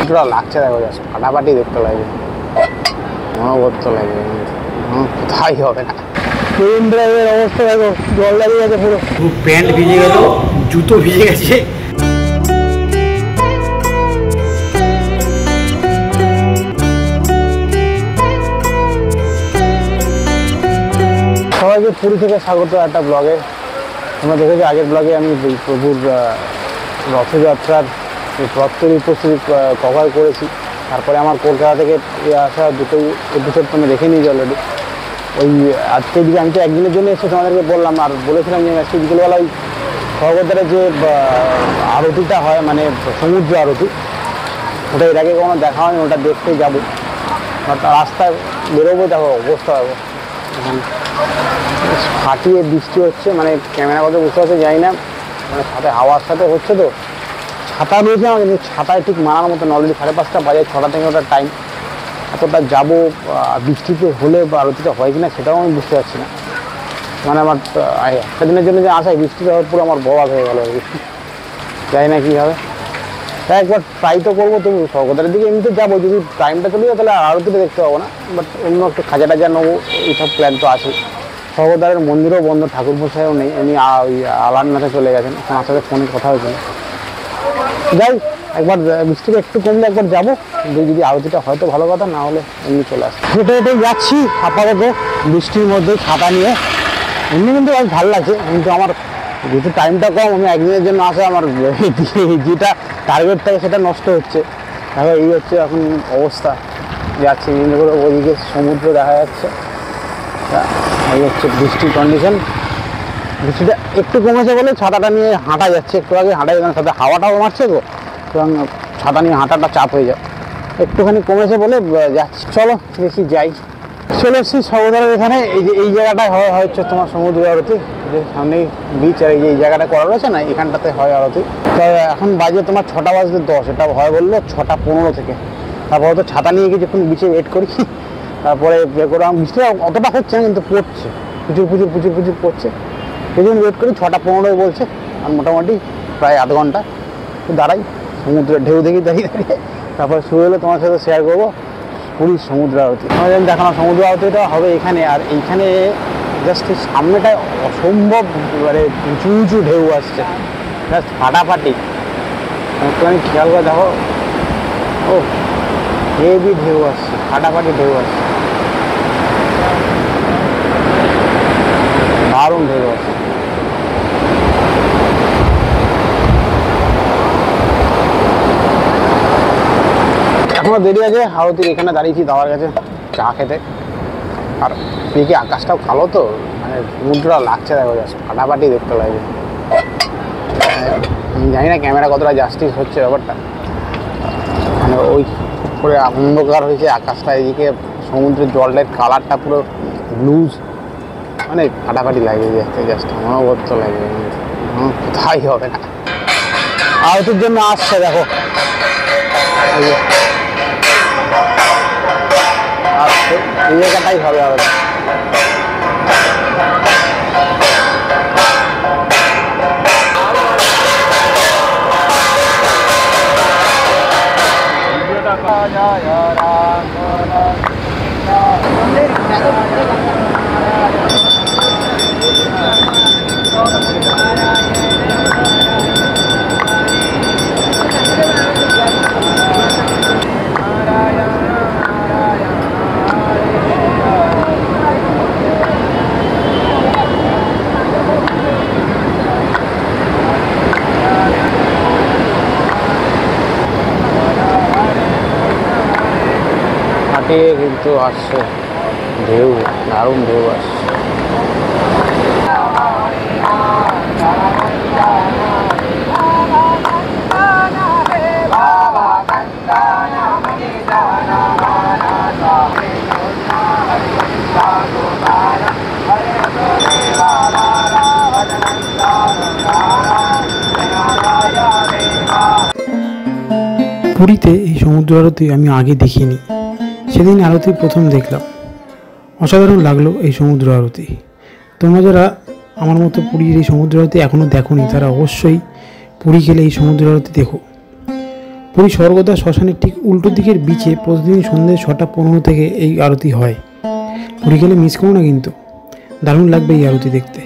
সমুদ্রটা লাগছে দেখো, জাস্ট ফাটাফাটি দেখতে লাগবে, মনোবদ্ধ লাগবে, কোথায় হবে না। মেরিন ড্রাইভের অবস্থা দেখো, জল দাঁড়িয়ে গেছে পুরো, প্যান্ট ভিজে গেল, জুতো ভিজে গেছে। সবাইকে পুরী থেকে স্বাগত একটা ব্লগে। তোমরা দেখেছো আগের ব্লগে আমি প্রভুর রথযাত্রার প্রত্যেক উপস্থিতি কভার করেছি। তারপরে আমার কলকাতা থেকে আসা দুটোই এপিসোড তোমরা দেখে নিয়েছি অলরেডি। ওই আজকে দিকে আমি তো একদিনের জন্য এসে তোমাদেরকে বললাম, আর বলেছিলাম যে আজকে বিকেলবেলায় স্বর্গদ্বারে যে আরতিটা হয়, মানে সমুদ্র আরতি, ওটা এর আগে কোনো দেখা হয়নি, ওটা দেখতে যাবো। রাস্তায় বেরোবো, দেখো অবস্থা দেখো, এখানে ফাটিয়ে বৃষ্টি হচ্ছে, মানে ক্যামেরা কথা বুঝতে পারছে জানি না, মানে সাথে হাওয়ার সাথে হচ্ছে তো। ছাতা রয়েছে আমার, কিন্তু ছাতায় ঠিক মারার মতো অলরেডি 5:30 বাজে, 6টা থেকে ওটা টাইম। এতটা যাবো বৃষ্টিতে হলে বা আরতিটা হয় কিনা সেটাও আমি বুঝতে পারছি না। মানে আমার একটা দিনের জন্য যে আশায় বৃষ্টিটা হওয়ার পুরো আমার বরবাদ হয়ে গেল, জানি না কী হবে। তাই একবার ট্রাই তো করবো। তবু স্বর্গদ্বারের দিকে এমনিতে যাবো, যদি টাইমটা চলে যায় তাহলে আরতিটা দেখতে পাবো না, বাট অন্য একটু খাজা টাজা নেবো, এইসব প্ল্যান তো আছে। স্বর্গদ্বারের মন্দিরও বন্ধ, ঠাকুর মশাইও নেই, এমনি ওই আলারনাথে চলে গেছেন, আমার সাথে ফোনে কথা হয়েছিল। যাই একবার বৃষ্টিটা একটু কমলে একবার যাবো, যদি আরতিটা হয়তো ভালো কথা, না হলে এমনি চলে আসে। হেঁটে হেঁটে যাচ্ছি আপাতত বৃষ্টির মধ্যে ছাতা নিয়ে। এমনি কিন্তু বেশ ভালো লাগছে, কিন্তু আমার যেহেতু টাইমটা কম, আমি একদিনের জন্য আসা, আমার যেটা টার্গেট থাকে সেটা নষ্ট হচ্ছে। দেখো এই হচ্ছে এখন অবস্থা, যাচ্ছি বিভিন্ন করে, ওইদিকে সমুদ্র দেখা যাচ্ছে। এই হচ্ছে বৃষ্টির কন্ডিশন। বৃষ্টিটা একটু কমেছে বলে ছাতাটা নিয়ে হাঁটা যাচ্ছে, একটু আগে হাঁটা যেতাম, সাথে হাওয়াটাও মারছে তো, সুতরাং ছাতা নিয়ে হাঁটাটা চাপ হয়ে যায়। একটুখানি কমেছে বলে যাচ্ছি, চলো দেখি যাই। চলে এসেছি স্বর্গদ্বারের এখানে। এই যে এই জায়গাটায় হচ্ছে তোমার সমুদ্র আরতি, যে সামনেই বিচ, আর এই যে এই জায়গাটা করা রয়েছে না, এখানটাতে হয় আরতি। তো এখন বাজে তোমার 6টা বাজতে 10, এটা হয় বললো 6টা 15 থেকে। তারপর তো ছাতা নিয়ে গিয়ে যখন বিচে ওয়েট করি, তারপরে করলাম, বৃষ্টি অতটা হচ্ছে না কিন্তু পড়ছে, প্রচুর পড়ছে। সেদিন ওয়েট করি, 6টা 15 বলছে, আর মোটামুটি প্রায় আধ ঘন্টা দাঁড়াই সমুদ্রের ঢেউ দেখি দাঁড়িয়ে। তারপরে শুরু হলে তোমার সাথে শেয়ার করবো পুরীর সমুদ্র আরতি। আমাদের দেখানো সমুদ্র আরতিটা হবে এখানে, আর এইখানে জাস্ট সামনেটায় অসম্ভব মানে উঁচু ঢেউ আসছে, জাস্ট ফাটাফাটি। একটুখানি খেয়াল করে দেখো, ও হেভি ঢেউ আসছে, ফাটাফাটি ঢেউ আসছে, দারুণ ঢেউ আসছে। এখনো দেরি আছে, আরতির এখানে দাঁড়িয়েছি দাওয়ার কাছে চা খেতে। আর এদিকে আকাশটাও কালো তো, মানে সমুদ্রটা লাগছে দেখো, জাস্ট ফাটাফাটি দেখতে লাগবে। আমি জানি না ক্যামেরা কতটা জাস্টিস হচ্ছে ব্যাপারটা, মানে ওই করে অন্ধকার হয়েছে আকাশটা, এদিকে সমুদ্রের জলটার কালারটা পুরো ব্লুজ, মানে ফাটাফাটি লাগে দেখতে, জাস্ট মনোবদ্ধ লাগে, কোথায় হবে না। আরতির জন্য আসছে দেখো, এই জায়গাটাই হবে আরতি। কিন্তু আসছে ঢেউ, দারুণ ঢেউ আসছে। পুরীতে এই সমুদ্র আরতি আমি আগে দেখিনি, সেদিন আরতি প্রথম দেখলাম। অসাধারণ লাগলো এই সমুদ্র আরতি। তোমরা যারা আমার মতো পুরীর এই সমুদ্র আরতি এখনও দেখোনি, তারা অবশ্যই পুরী গেলে এই সমুদ্র আরতি দেখো। পুরী স্বর্গদ্বার শ্মশানের ঠিক উল্টো দিকের বিচে প্রতিদিন সন্ধ্যে 6:15 থেকে এই আরতি হয়। পুরী গেলে মিস করো না কিন্তু, দারুণ লাগবে এই আরতি দেখতে।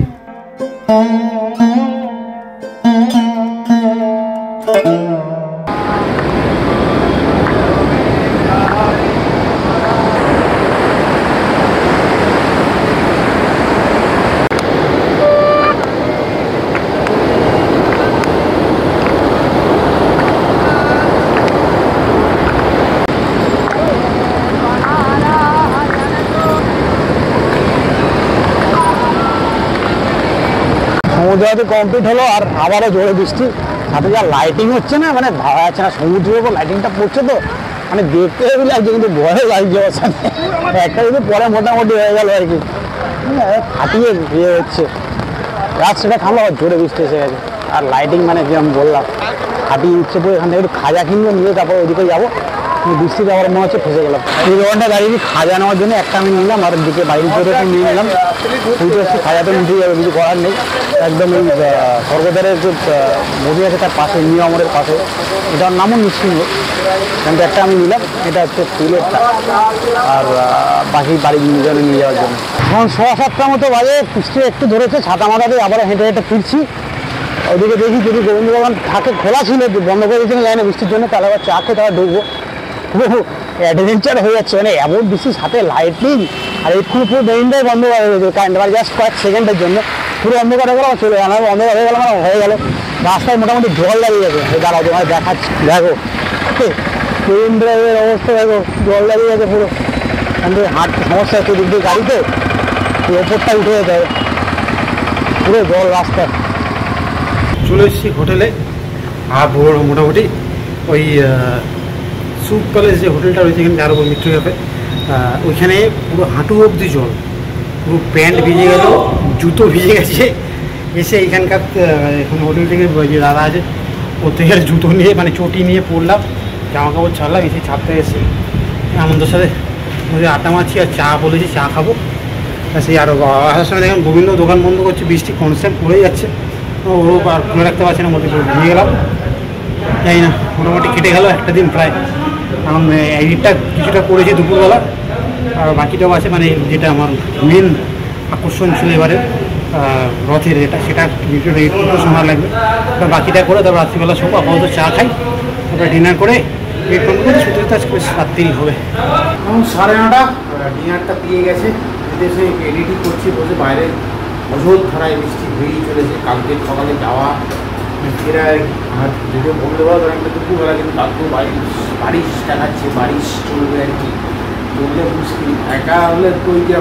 সমুদ্র আরতি কমপ্লিট হলো, আর আবারও জোরে বৃষ্টি, সাথে যা লাইটিং হচ্ছে না, মানে ভাবা যাচ্ছে না। সমুদ্রের উপর লাইটিংটা পড়ছে তো মানে দেখতে হেবি লাগছে, কিন্তু ভয় লাগছে ওর সাথে। একটা যদি পরে মোটামুটি হয়ে গেল আর কি, ফাটিয়ে ইয়ে হচ্ছে রাত, সেটা থামলো, আবার জোরে বৃষ্টি এসে গেছে। আর লাইটিং মানে যেরকম বললাম ফাটিয়ে উঠছে পুরো। এখান থেকে একটু খাজা কিনবো, নিয়ে তারপর ওইদিকে যাবো। বৃষ্টিতে আবার মনে হচ্ছে ফেসে গেলাম। 2 ঘন্টা দাঁড়িয়ে খাজা নেওয়ার জন্য একটা আমি নিলাম, আর দিকে বাইরে করে নিয়ে নিলাম। উঠে এসে খাজা তো নিতে যাবে, কিছু করার নেই। একদম এই স্বর্গদ্বারের যে নদী আছে তার পাশে, নিয়মরের পাশে, এটার নামও নিশ্চিন্ত, কিন্তু একটা আমি নিলাম। এটা হচ্ছে তেলেরটা, আর বাকি বাড়ি নিজনে নিয়ে যাওয়ার জন্য। এখন 7:15 মতো বাজে, বৃষ্টি একটু ধরেছে, ছাতা মাথাতে আবার হেঁটে হেঁটে ফিরছি। ওদিকে দেখি যদি গোবিন্দ ভবন থাকে, খোলা ছিল, বন্ধ করে দিয়েছিল যায় না বৃষ্টির জন্য, তাহলে আবার চা খেতে আবার ঢুকবো। পুরো অ্যাডভেঞ্চার হয়ে যাচ্ছে, মানে এমন বৃষ্টির সাথে লাইটিং, আর এক্ষুনি পুরো মেইনটাই বন্ধ হয়ে গেছে কারেন্ট, মানে জাস্ট কয়েক সেকেন্ডের জন্য পুরো অন্ধকার হয়ে গেল, চলে গেল, অন্ধকার হয়ে গেল, মানে হয়ে গেল। রাস্তায় মোটামুটি জল দাঁড়িয়ে গেছে, দাঁড়াও তোমায় দেখাচ্ছি, দেখো ট্রেন ড্রাইভের অবস্থা দেখো, জল দাঁড়িয়ে গেছে পুরো। কিন্তু হাঁটতে সমস্যা হচ্ছে, দিক দিয়ে গাড়িতে ওপরটা উঠে যেতে হবে, পুরো জল রাস্তায়। চলে এসেছি হোটেলে, আর মোটামুটি ওই সুপ প্যালেস যে হোটেলটা রয়েছে এখানে, যার উপর মিট্রো ক্যাফে, ওইখানে পুরো হাঁটু অবধি জল, পুরো প্যান্ট ভিজে গেল, জুতো ভিজে গেছে। এসে এইখানকার এখানে হোটেল থেকে যে দাদা আছে ওর থেকে জুতো নিয়ে, মানে চটি নিয়ে পড়লাম, জামা কাপড় ছাড়লাম, এসে ছাড়তে এসে আনন্দের সাথে আটা মাছি আর চা বলেছি, চা খাবো। সেই আরও আসার সময় দেখুন গোবিন্দ দোকান বন্ধ করছে, বৃষ্টি কনস্ট্যান্ট পড়ে যাচ্ছে, ওরও আর খুলে রাখতে পারছে না, মধ্যে ভিজে গেলাম। জানি না, মোটামুটি কেটে গেল একটা দিন প্রায়। এখন এডিটটা কিছুটা করেছি দুপুরবেলা, আর বাকিটাও আছে, মানে যেটা আমার মেন আকর্ষণ ছিল এবারে রথের যেটা, সেটা ভিডিওটা এডিট করতে সময় লাগবে। তারপর বাকিটা করে তারপর রাত্রিবেলা সব আপাতত চা খাই, তারপরে ডিনার করে এডিট করতে করতে সুতরাং তো আজকে রাত্রেই হবে। এখন 9:30, ডিনারটা দিয়ে গেছে, এসে এডিটিং করছি বসে। বাইরে অজল ধারায় বৃষ্টি হয়েই চলেছে, কালকে সকালে যাওয়া ফেরা, আর যদিও বলতে পারো একটা দুপুরবেলা, কিন্তু তারপর বারিশ দেখাচ্ছে, বারিশ চলবে আর কি, চললে মুশকিল। একা হলে তো ওই যে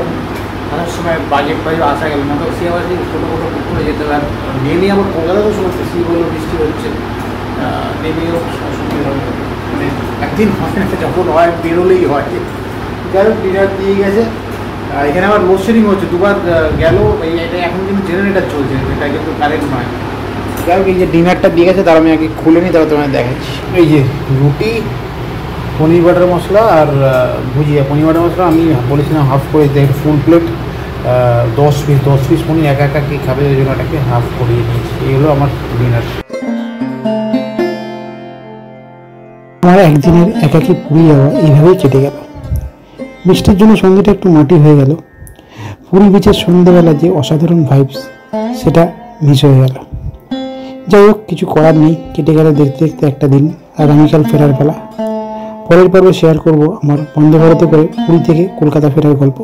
অনেক সময় বাজেট আসা গেল না, তো সে আবার ছোটো মোটো পুকুরে যেতে হবে। আর নেমে আমার কলকাতাতেও সমস্যা, সে বললো বৃষ্টি হচ্ছে, নেমেও অসুবিধা হবে, মানে একদিন হয় না, যখন হয় বেরোলেই হয়। যাই হোক, ডিনার দিয়ে গেছে। এখানে আবার লোডশেডিং হচ্ছে, দুবার গেল। এটা এখন কিন্তু জেনারেটার চলছে, এটা কিন্তু কারেন্ট নয়। যাই হোক, এই যে ডিনারটা দিয়ে গেছে, তার আমি আগে খুলে নিই, তারপর তোমায় দেখাচ্ছি। এই যে রুটি, পনির বাটার মশলা আর ভুজিয়া। পনির বাটার মশলা আমি বলেছিলাম হাফ করে দিতে, ফুল প্লেট 10 পিস পনির, একা কি খাবে, ওই জন্য এটাকে হাফ করিয়ে নিয়েছি। এই হলো আমার ডিনার। আমার একদিনের একাকি পুরী যাওয়া এইভাবেই কেটে গেল। বৃষ্টির জন্য সন্ধ্যাটা একটু মাটি হয়ে গেল। পুরী বিচের সন্ধ্যেবেলা যে অসাধারণ ভাইবস, সেটা মিস হয়ে গেল। যাই হোক, কিছু করার নেই, কেটে গেল দেখতে দেখতে একটা দিন। আগামীকাল ফেরার বেলা। পরের পর্বে শেয়ার করব আমার বন্দে ভারতে করে পুরী থেকে কলকাতা ফেরার গল্প।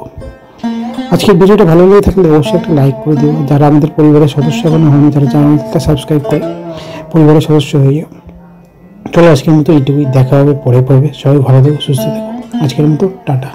আজকের ভিডিওটা ভালো লেগে থাকলে অবশ্যই একটা লাইক করে দেবো। যারা আমাদের পরিবারের সদস্য এখনো হয়নি, তারা চ্যানেলটা সাবস্ক্রাইব করে পরিবারের সদস্য হয়ে যাও। চলো আজকের মতো এইটুকুই, দেখা হবে পরের পর্বে। সবাই ভালো থেকো, সুস্থ থেকো। আজকের মতো টাটা।